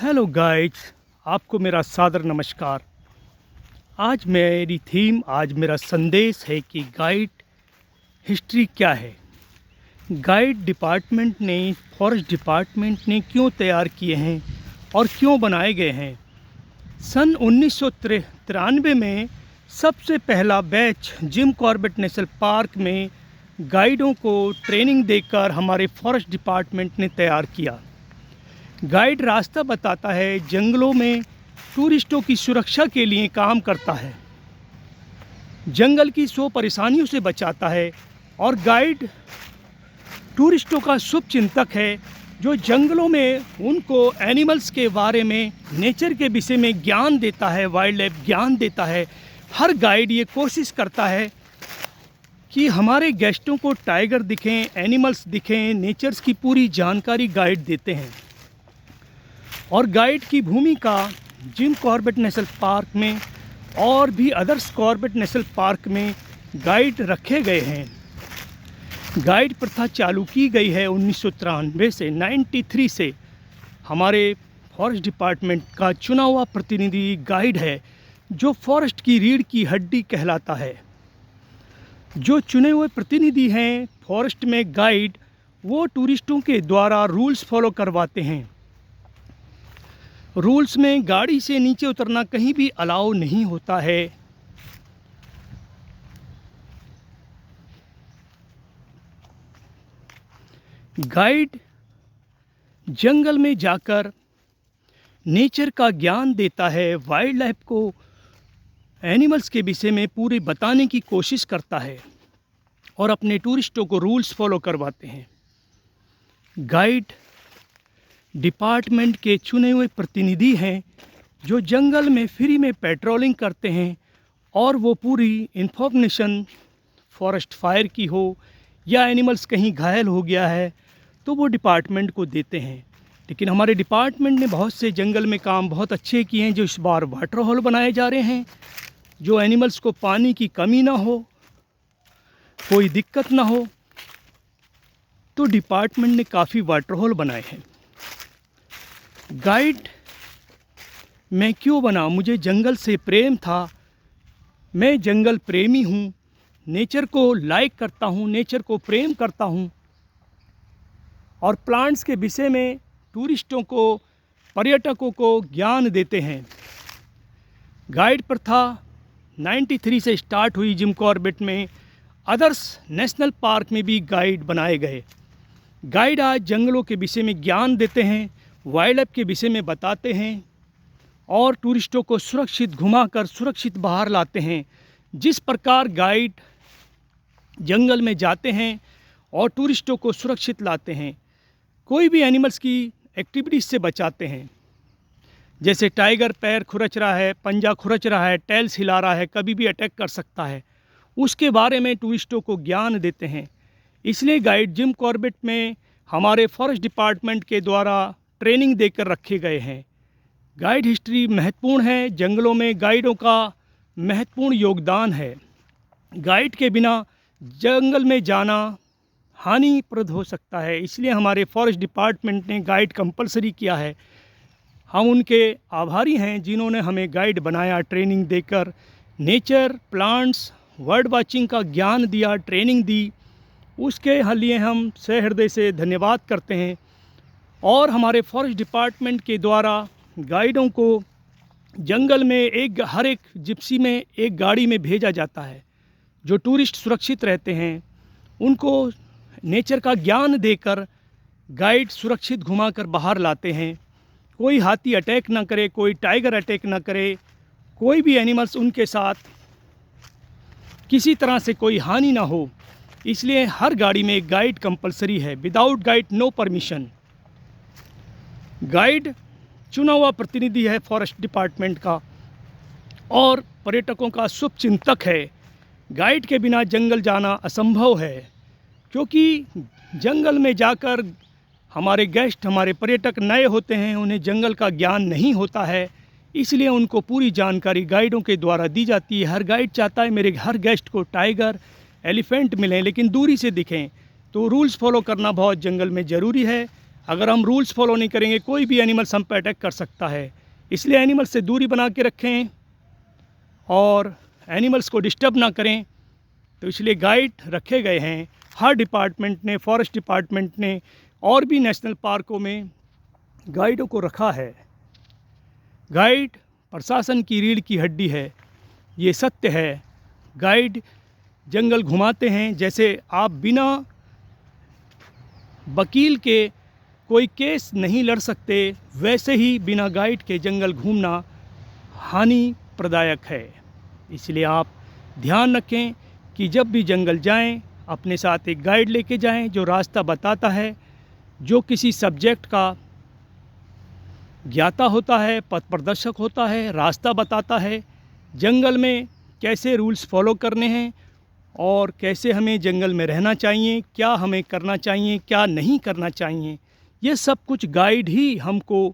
Hello guides, आपको मेरा सादर नमस्कार। आज मेरा संदेश है कि गाइड हिस्ट्री क्या है। गाइड डिपार्टमेंट ने, फॉरेस्ट डिपार्टमेंट ने क्यों तैयार किए हैं और क्यों बनाए गए हैं। सन 1993 में सबसे पहला batch Jim Corbett national park में गाइडों को ट्रेनिंग देकर हमारे फॉरेस्ट डिपार्टमेंट ने तैयार किया। गाइड रास्ता बताता है, जंगलों में टूरिस्टों की सुरक्षा के लिए काम करता है, जंगल की 100 परेशानियों से बचाता है। और गाइड टूरिस्टों का शुभ चिंतक है, जो जंगलों में उनको एनिमल्स के बारे में, नेचर के विषय में ज्ञान देता है, वाइल्ड लाइफ ज्ञान देता है। हर गाइड ये कोशिश करता है कि हमारे गेस्टों को टाइगर दिखें, एनिमल्स दिखें, नेचर्स की पूरी जानकारी गाइड देते हैं। और गाइड की भूमिका जिम कॉर्बेट नेशनल पार्क में और भी अदर्स कॉर्बेट नेशनल पार्क में गाइड रखे गए हैं। गाइड प्रथा चालू की गई है 1993 से, 93 से। हमारे फॉरेस्ट डिपार्टमेंट का चुना हुआ प्रतिनिधि गाइड है, जो फॉरेस्ट की रीढ़ की हड्डी कहलाता है। जो चुने हुए प्रतिनिधि हैं फॉरेस्ट में गाइड, वो टूरिस्टों के द्वारा रूल्स फॉलो करवाते हैं। रूल्स में गाड़ी से नीचे उतरना कहीं भी अलाउ नहीं होता है। गाइड जंगल में जाकर नेचर का ज्ञान देता है, वाइल्ड लाइफ को, एनिमल्स के विषय में पूरे बताने की कोशिश करता है और अपने टूरिस्टों को रूल्स फॉलो करवाते हैं। गाइड डिपार्टमेंट के चुने हुए प्रतिनिधि हैं, जो जंगल में फ्री में पेट्रोलिंग करते हैं और वो पूरी इन्फॉर्मेशन, फॉरेस्ट फायर की हो या एनिमल्स कहीं घायल हो गया है तो वो डिपार्टमेंट को देते हैं। लेकिन हमारे डिपार्टमेंट ने बहुत से जंगल में काम बहुत अच्छे किए हैं। जो इस बार वाटर होल बनाए जा रहे हैं, जो एनिमल्स को पानी की कमी ना हो, कोई दिक्कत ना हो, तो डिपार्टमेंट ने काफ़ी वाटर होल बनाए हैं। गाइड मैं क्यों बना? मुझे जंगल से प्रेम था। मैं जंगल प्रेमी हूँ, नेचर को लाइक करता हूँ, नेचर को प्रेम करता हूँ और प्लांट्स के विषय में टूरिस्टों को, पर्यटकों को ज्ञान देते हैं। गाइड प्रथा 93 से स्टार्ट हुई जिम कॉर्बेट में। अदर्स नेशनल पार्क में भी गाइड बनाए गए। गाइड आज जंगलों के विषय में ज्ञान देते हैं, वाइल्ड लाइफ के विषय में बताते हैं और टूरिस्टों को सुरक्षित घुमाकर सुरक्षित बाहर लाते हैं। जिस प्रकार गाइड जंगल में जाते हैं और टूरिस्टों को सुरक्षित लाते हैं, कोई भी एनिमल्स की एक्टिविटीज़ से बचाते हैं। जैसे टाइगर पैर खुरच रहा है, पंजा खुरच रहा है, टेल्स हिला रहा है, कभी भी अटैक कर सकता है, उसके बारे में टूरिस्टों को ज्ञान देते हैं। इसलिए गाइड जिम कॉर्बेट में हमारे फॉरेस्ट डिपार्टमेंट के द्वारा ट्रेनिंग देकर रखे गए हैं। गाइड हिस्ट्री महत्वपूर्ण है। जंगलों में गाइडों का महत्वपूर्ण योगदान है। गाइड के बिना जंगल में जाना हानिप्रद हो सकता है, इसलिए हमारे फॉरेस्ट डिपार्टमेंट ने गाइड कंपलसरी किया है। हम उनके आभारी हैं, जिन्होंने हमें गाइड बनाया, ट्रेनिंग देकर नेचर, प्लांट्स, बर्ड वाचिंग का ज्ञान दिया, ट्रेनिंग दी। उसके लिए हम सहृदय से धन्यवाद करते हैं। और हमारे फॉरेस्ट डिपार्टमेंट के द्वारा गाइडों को जंगल में हर एक जिप्सी में एक गाड़ी में भेजा जाता है। जो टूरिस्ट सुरक्षित रहते हैं, उनको नेचर का ज्ञान देकर गाइड सुरक्षित घुमाकर बाहर लाते हैं। कोई हाथी अटैक ना करे, कोई टाइगर अटैक ना करे, कोई भी एनिमल्स उनके साथ किसी तरह से कोई हानि ना हो, इसलिए हर गाड़ी में एक गाइड कंपलसरी है। Without guide no permission. Guide चुना हुआ प्रतिनिधि है फॉरेस्ट डिपार्टमेंट का और पर्यटकों का शुभ चिंतक है। गाइड के बिना जंगल जाना असंभव है, क्योंकि जंगल में जाकर हमारे गेस्ट, हमारे पर्यटक नए होते हैं, उन्हें जंगल का ज्ञान नहीं होता है, इसलिए उनको पूरी जानकारी गाइडों के द्वारा दी जाती है। हर गाइड चाहता है मेरे हर गेस्ट को टाइगर, एलिफेंट मिलें, लेकिन दूरी से दिखें। तो रूल्स फॉलो करना बहुत जंगल में ज़रूरी है। अगर हम रूल्स फॉलो नहीं करेंगे कोई भी एनिमल्स हम पे अटैक कर सकता है। इसलिए एनिमल्स से दूरी बना के रखें और एनिमल्स को डिस्टर्ब ना करें। तो इसलिए गाइड रखे गए हैं हर डिपार्टमेंट ने, फॉरेस्ट डिपार्टमेंट ने और भी नेशनल पार्कों में गाइडों को रखा है। गाइड प्रशासन की रीढ़ की हड्डी है, ये सत्य है। गाइड जंगल घुमाते हैं, जैसे आप बिना वकील के कोई केस नहीं लड़ सकते, वैसे ही बिना गाइड के जंगल घूमना हानि प्रदायक है। इसलिए आप ध्यान रखें कि जब भी जंगल जाएं, अपने साथ एक गाइड लेके जाएं जो रास्ता बताता है, जो किसी सब्जेक्ट का ज्ञाता होता है, पथ प्रदर्शक होता है, रास्ता बताता है, जंगल में कैसे रूल्स फॉलो करने हैं और कैसे हमें जंगल में रहना चाहिए, क्या हमें करना चाहिए, क्या नहीं करना चाहिए। ये सब कुछ गाइड ही हमको,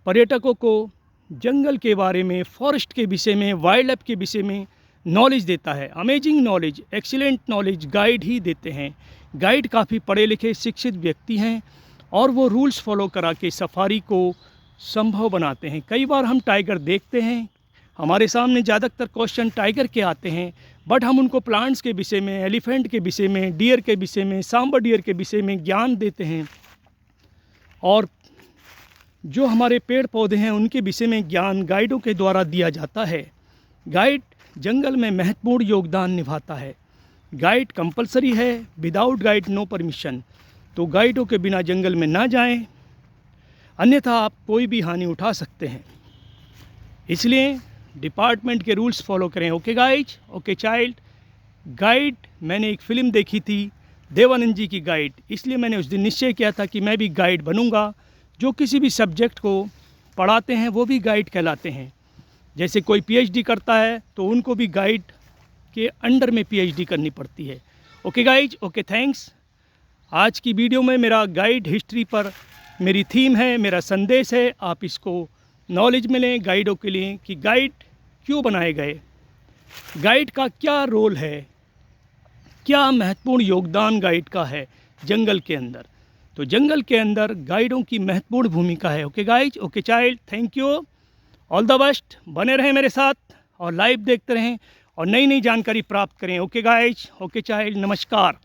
पर्यटकों को जंगल के बारे में, फॉरेस्ट के विषय में, वाइल्ड लाइफ के विषय में नॉलेज देता है। Amazing knowledge, excellent knowledge guide ही देते हैं। गाइड काफ़ी पढ़े लिखे शिक्षित व्यक्ति हैं और वो रूल्स फॉलो करा के सफारी को संभव बनाते हैं। कई बार हम टाइगर देखते हैं, हमारे सामने ज़्यादातर क्वेश्चन टाइगर के आते हैं, बट हम उनको प्लांट्स के विषय में, एलिफेंट के विषय में, डियर के विषय में, सांबर डियर के विषय में ज्ञान देते हैं और जो हमारे पेड़ पौधे हैं उनके विषय में ज्ञान गाइडों के द्वारा दिया जाता है। गाइड जंगल में महत्वपूर्ण योगदान निभाता है। गाइड कंपलसरी है, विदाउट गाइड नो परमिशन। तो गाइडों के बिना जंगल में ना जाएं, अन्यथा आप कोई भी हानि उठा सकते हैं। इसलिए डिपार्टमेंट के रूल्स फॉलो करें। Okay guys, okay child. Guide, मैंने एक फ़िल्म देखी थी देवानंद जी की गाइड, इसलिए मैंने उस दिन निश्चय किया था कि मैं भी गाइड बनूंगा। जो किसी भी सब्जेक्ट को पढ़ाते हैं वो भी गाइड कहलाते हैं। जैसे कोई पीएचडी करता है तो उनको भी गाइड के अंडर में पीएचडी करनी पड़ती है। Okay guys, okay thanks. आज की वीडियो में मेरा गाइड हिस्ट्री पर मेरी थीम है, मेरा संदेश है। आप इसको नॉलेज में लें गाइडों के लिए कि गाइड क्यों बनाए गए, गाइड का क्या रोल है, क्या महत्वपूर्ण योगदान गाइड का है जंगल के अंदर। तो जंगल के अंदर गाइडों की महत्वपूर्ण भूमिका है। Okay guys, okay child, thank you, all the best. बने रहें मेरे साथ और लाइव देखते रहें और नई नई जानकारी प्राप्त करें। ओके गाइज, ओके चाइल्ड, नमस्कार।